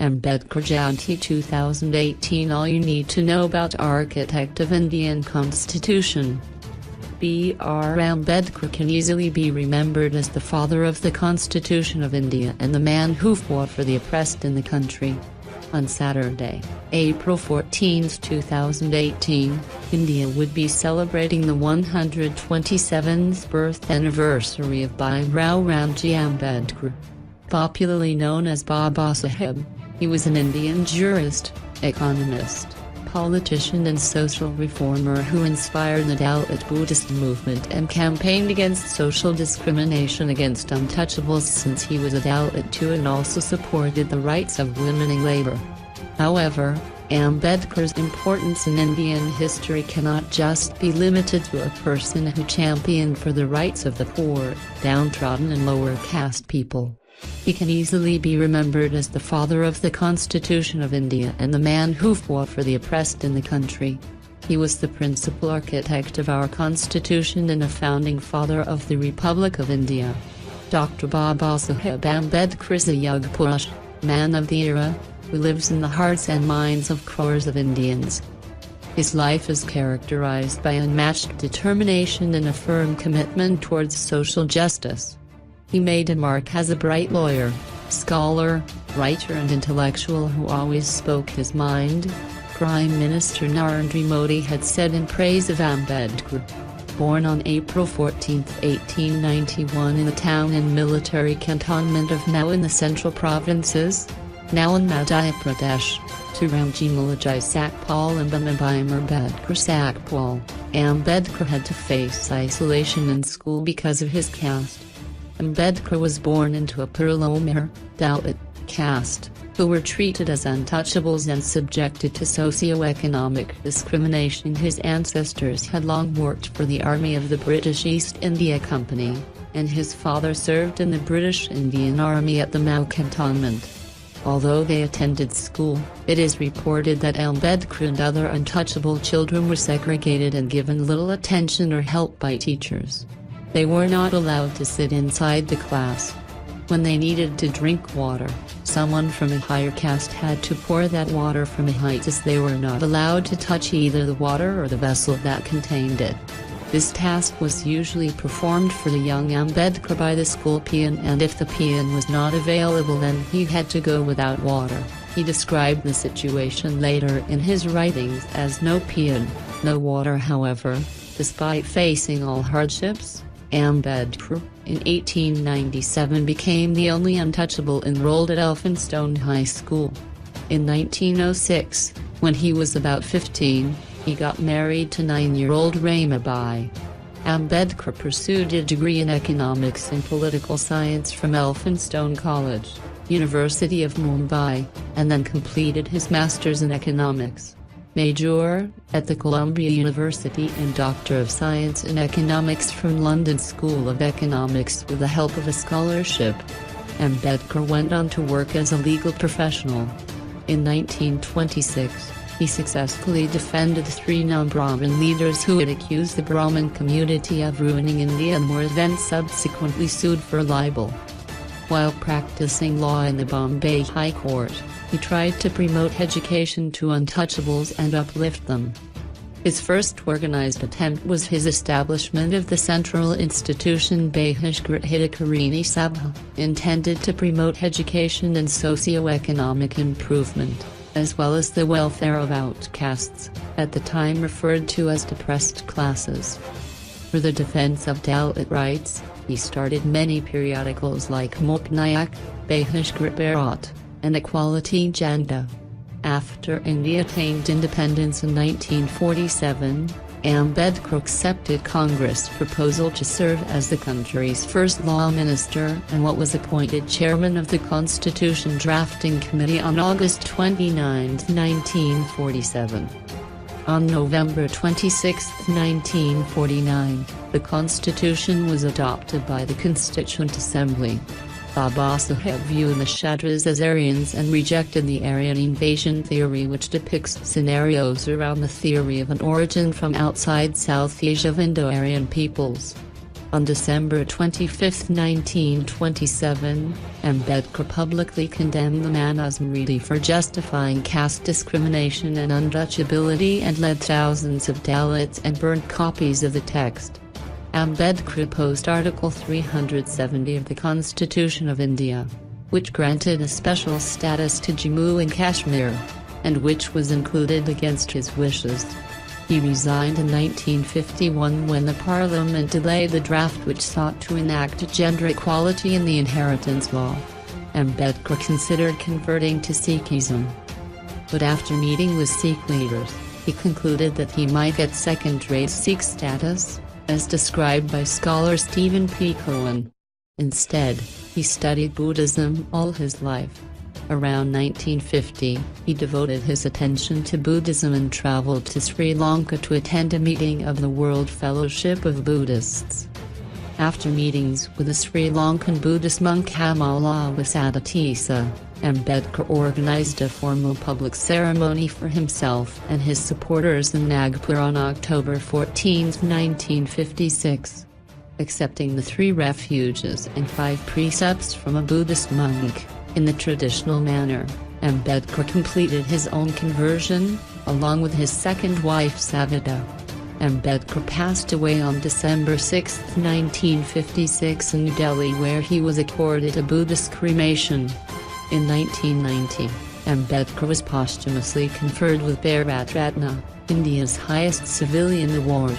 Ambedkar Jayanti 2018. All you need to know about architect of Indian Constitution. B.R. Ambedkar can easily be remembered as the father of the Constitution of India and the man who fought for the oppressed in the country. On Saturday, April 14, 2018, India would be celebrating the 127th birth anniversary of Bhimrao Ramji Ambedkar. Popularly known as Babasaheb, he was an Indian jurist, economist, politician and social reformer who inspired the Dalit Buddhist Movement and campaigned against social discrimination against untouchables since he was a Dalit too, and also supported the rights of women in labor. However, Ambedkar's importance in Indian history cannot just be limited to a person who championed for the rights of the poor, downtrodden and lower caste people. He can easily be remembered as the father of the Constitution of India and the man who fought for the oppressed in the country. He was the principal architect of our Constitution and a founding father of the Republic of India. Dr. Babasaheb Ambedkar is a young Purush, man of the era, who lives in the hearts and minds of crores of Indians. His life is characterized by unmatched determination and a firm commitment towards social justice. He made a mark as a bright lawyer, scholar, writer and intellectual who always spoke his mind. Prime Minister Narendra Modi had said in praise of Ambedkar. Born on April 14, 1891 in the town and military cantonment of Now in the Central Provinces, now in Madhya Pradesh, to Ramji Sakpal and Ambedkar Sakpal, Ambedkar had to face isolation in school because of his caste. Ambedkar was born into a Parlomer, Dalit, caste, who were treated as untouchables and subjected to socio-economic discrimination. His ancestors had long worked for the army of the British East India Company, and his father served in the British Indian Army at the Mau cantonment. Although they attended school, it is reported that Ambedkar and other untouchable children were segregated and given little attention or help by teachers. They were not allowed to sit inside the class. When they needed to drink water, someone from a higher caste had to pour that water from a height, as they were not allowed to touch either the water or the vessel that contained it. This task was usually performed for the young Ambedkar by the school peon, and if the peon was not available, then he had to go without water. He described the situation later in his writings as no peon, no water. However, despite facing all hardships, Ambedkar, in 1897 became the only untouchable enrolled at Elphinstone High School. In 1906, when he was about 15, he got married to 9-year-old Ramabai. Ambedkar pursued a degree in economics and political science from Elphinstone College, University of Mumbai, and then completed his master's in economics, major at the Columbia University, and Doctor of Science in Economics from London School of Economics with the help of a scholarship. Ambedkar went on to work as a legal professional. In 1926, he successfully defended 3 non-Brahmin leaders who had accused the Brahmin community of ruining India and were then subsequently sued for libel. While practicing law in the Bombay High Court, he tried to promote education to untouchables and uplift them. His first organized attempt was his establishment of the Central Institution Bahishkrit Hidakarini Sabha, intended to promote education and socio-economic improvement, as well as the welfare of outcasts, at the time referred to as depressed classes. For the defense of Dalit rights, he started many periodicals like Muknayak, Bahishkrit Bharat, and Equality Janda. After India attained independence in 1947, Ambedkar accepted Congress' proposal to serve as the country's first law minister and what was appointed chairman of the Constitution Drafting Committee on August 29, 1947. On November 26, 1949, the Constitution was adopted by the Constituent Assembly. Babasaheb viewed the Kshatras as Aryans and rejected the Aryan invasion theory, which depicts scenarios around the theory of an origin from outside South Asia of Indo-Aryan peoples. On December 25, 1927, Ambedkar publicly condemned the Manusmriti for justifying caste discrimination and untouchability and led thousands of Dalits and burnt copies of the text. Ambedkar opposed Article 370 of the Constitution of India, which granted a special status to Jammu and Kashmir, and which was included against his wishes. He resigned in 1951 when the parliament delayed the draft which sought to enact gender equality in the inheritance law. Ambedkar considered converting to Sikhism. But after meeting with Sikh leaders, he concluded that he might get second-rate Sikh status, as described by scholar Stephen P. Cohen. Instead, he studied Buddhism all his life. Around 1950, he devoted his attention to Buddhism and traveled to Sri Lanka to attend a meeting of the World Fellowship of Buddhists. After meetings with the Sri Lankan Buddhist monk Hamala Wasadatisa, Ambedkar organized a formal public ceremony for himself and his supporters in Nagpur on October 14, 1956. Accepting the 3 refuges and 5 precepts from a Buddhist monk, in the traditional manner, Ambedkar completed his own conversion, along with his second wife Savita. Ambedkar passed away on December 6, 1956 in New Delhi, where he was accorded a Buddhist cremation. In 1990, Ambedkar was posthumously conferred with Bharat Ratna, India's highest civilian award.